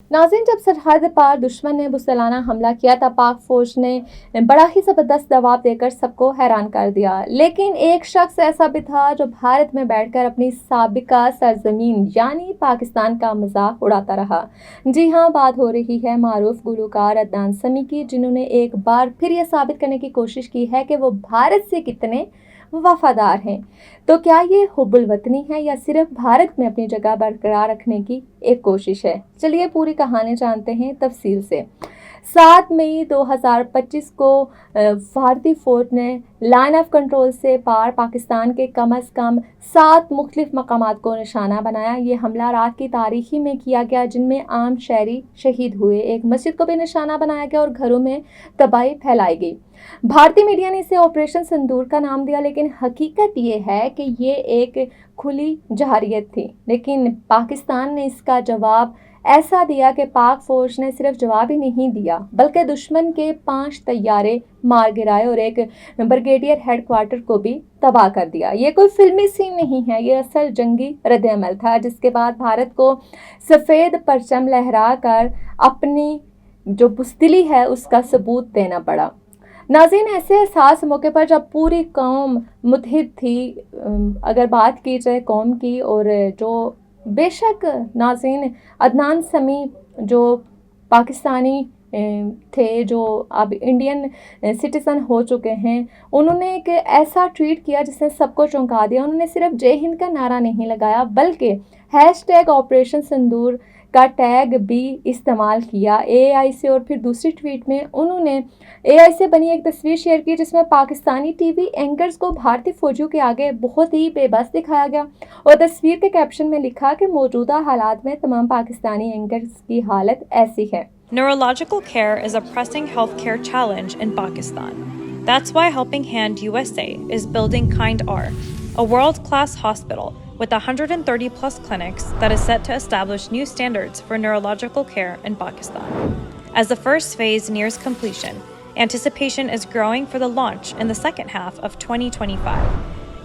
नाज़रीन, जब सरहद पार दुश्मन ने मुसलमाना हमला किया तब पाक फौज ने बड़ा ही ज़बरदस्त जवाब देकर सबको हैरान कर दिया। लेकिन एक शख्स ऐसा भी था जो भारत में बैठकर अपनी साबिका सरजमीन यानी पाकिस्तान का मजाक उड़ाता रहा। जी हाँ, बात हो रही है मारूफ गुलकार अदनान समी की, जिन्होंने एक बार फिर यह साबित करने की कोशिश की है कि वो भारत से कितने वफादार हैं। तो क्या ये हुब्बुल वतनी है या सिर्फ भारत में अपनी जगह बरकरार रखने की एक कोशिश है? चलिए पूरी कहानी जानते हैं तफसील से। 7 मई 2025 को भारतीय फौज ने लाइन ऑफ कंट्रोल से पार पाकिस्तान के कम अज़ कम 7 मुख्तलिफ मकामात को निशाना बनाया। ये हमला रात की तारीखी में किया गया, जिनमें आम शहरी शहीद हुए, एक मस्जिद को भी निशाना बनाया गया और घरों में तबाही फैलाई गई। भारतीय मीडिया ने इसे ऑपरेशन सिंदूर का नाम दिया, लेकिन हकीकत ये है कि ये एक खुली जहारियत थी। लेकिन पाकिस्तान ने इसका जवाब ऐसा दिया कि पाक फौज ने सिर्फ जवाब ही नहीं दिया बल्कि दुश्मन के 5 तैयारे मार गिराए और एक ब्रिगेडियर हेडक्वार्टर को भी तबाह कर दिया। ये कोई फिल्मी सीन नहीं है, ये असल जंगी रद्द-ए-अमल था, जिसके बाद भारत को सफ़ेद परचम लहरा कर अपनी जो बुज़दिली है उसका सबूत देना पड़ा। नाज़रीन, ऐसे एहसास मौके पर जब पूरी कौम मुत्तहिद थी, अगर बात की जाए कौम की, और जो बेशक नाज़रीन अदनान समी जो पाकिस्तानी थे, जो अब इंडियन सिटीज़न हो चुके हैं, उन्होंने एक ऐसा ट्वीट किया जिसने सबको चौंका दिया। उन्होंने सिर्फ जय हिंद का नारा नहीं लगाया बल्कि हैशटैग ऑपरेशन सिंदूर का टैग भी इस्तेमाल किया एआई से। और फिर दूसरी ट्वीट में उन्होंने एआई से बनी एक तस्वीर शेयर की जिसमें पाकिस्तानी टीवी एंकर्स को भारतीय फौजियों के आगे बहुत ही बेबस दिखाया गया और तस्वीर के कैप्शन में लिखा कि मौजूदा हालात में तमाम पाकिस्तानी एंकर्स की हालत ऐसी है। Neurological care is a pressing healthcare challenge in Pakistan. That's why Helping Hand USA is building Kind R, a world-class hospital with 130 plus clinics that is set to establish new standards for neurological care in Pakistan. As the first phase nears completion, anticipation is growing for the launch in the second half of 2025.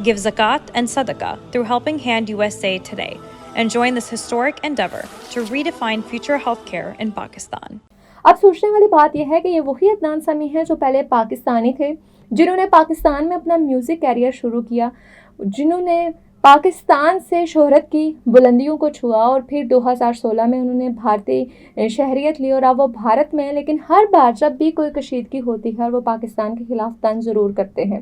Give zakat and sadaqah through Helping Hand USA today and join this historic endeavor to redefine future healthcare in Pakistan. अब सोचने वाली बात यह है कि ये वही अदनान समी हैं जो पहले पाकिस्तानी थे, जिन्होंने पाकिस्तान में अपना म्यूज़िक कैरियर शुरू किया, जिन्होंने पाकिस्तान से शोहरत की बुलंदियों को छुआ और फिर 2016 में उन्होंने भारतीय शहरियत ली और अब वो भारत में हैं। लेकिन हर बार जब भी कोई कशीदगी होती है और वो पाकिस्तान के खिलाफ तंज ज़रूर करते हैं।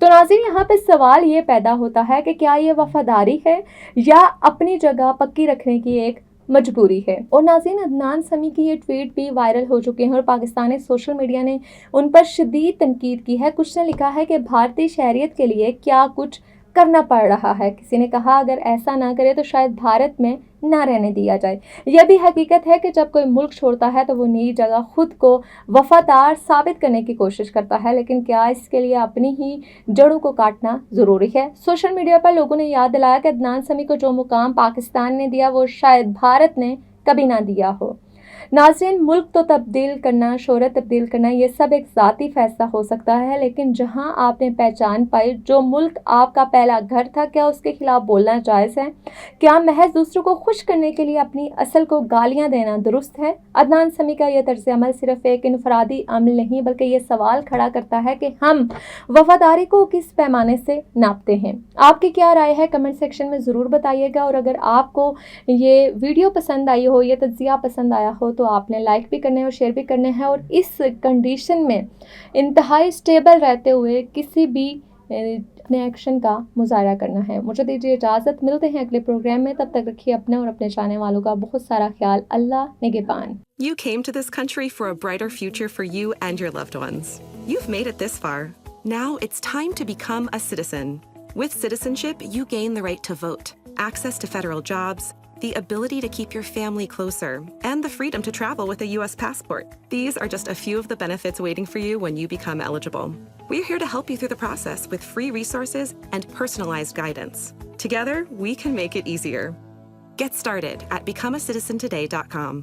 तो नाज़रीन, यहाँ पे सवाल ये पैदा होता है कि क्या ये वफादारी है या अपनी जगह पक्की रखने की एक मजबूरी है। और नाज़रीन, अदनान समी की ये ट्वीट भी वायरल हो चुके हैं और पाकिस्तानी सोशल मीडिया ने उन पर शदीद तनकीद की है। कुछ ने लिखा है कि भारतीय शहरियत के लिए क्या कुछ करना पड़ रहा है। किसी ने कहा अगर ऐसा ना करे तो शायद भारत में ना रहने दिया जाए। यह भी हकीकत है कि जब कोई मुल्क छोड़ता है तो वो नई जगह खुद को वफादार साबित करने की कोशिश करता है, लेकिन क्या इसके लिए अपनी ही जड़ों को काटना ज़रूरी है? सोशल मीडिया पर लोगों ने याद दिलाया कि अदनान समी को जो मुकाम पाकिस्तान ने दिया वो शायद भारत ने कभी ना दिया हो। नाज़रीन, मुल्क तो तब्दील करना, शोहरत तब्दील करना, ये सब एक ज़ाती फ़ैसला हो सकता है, लेकिन जहां आपने पहचान पाई, जो मुल्क आपका पहला घर था, क्या उसके खिलाफ बोलना जायज़ है? क्या महज दूसरों को खुश करने के लिए अपनी असल को गालियां देना दुरुस्त है? अदनान समी का यह तर्ज़ अमल सिर्फ एक इनफरादी अमल नहीं बल्कि ये सवाल खड़ा करता है कि हम वफादारी को किस पैमाने से नापते हैं। आपकी क्या राय है? कमेंट सेक्शन में ज़रूर बताइएगा। और अगर आपको ये वीडियो पसंद आई हो, ये तज्ज़िया पसंद आया हो, तो आपने लाइक भी करने हैं और शेयर भी करने हैं। और इस कंडीशन में इंतहाई स्टेबल रहते हुए किसी भी अपने एक्शन का मुजाहरा करना है। मुझे दीजिए इजाज़त, मिलते हैं अगले प्रोग्राम में। तब तक रखिए अपने और अपने चाहने वालों का बहुत सारा ख्याल। अल्लाह निगहबान। You came to this country for a brighter future for you and your loved ones. You've made it this far. Now it's time to become a citizen. With citizenship, you gain the right to vote, access to federal jobs, the ability to keep your family closer, and the freedom to travel with a U.S. passport. These are just a few of the benefits waiting for you when you become eligible. We're here to help you through the process with free resources and personalized guidance. Together, we can make it easier. Get started at becomeacitizentoday.com.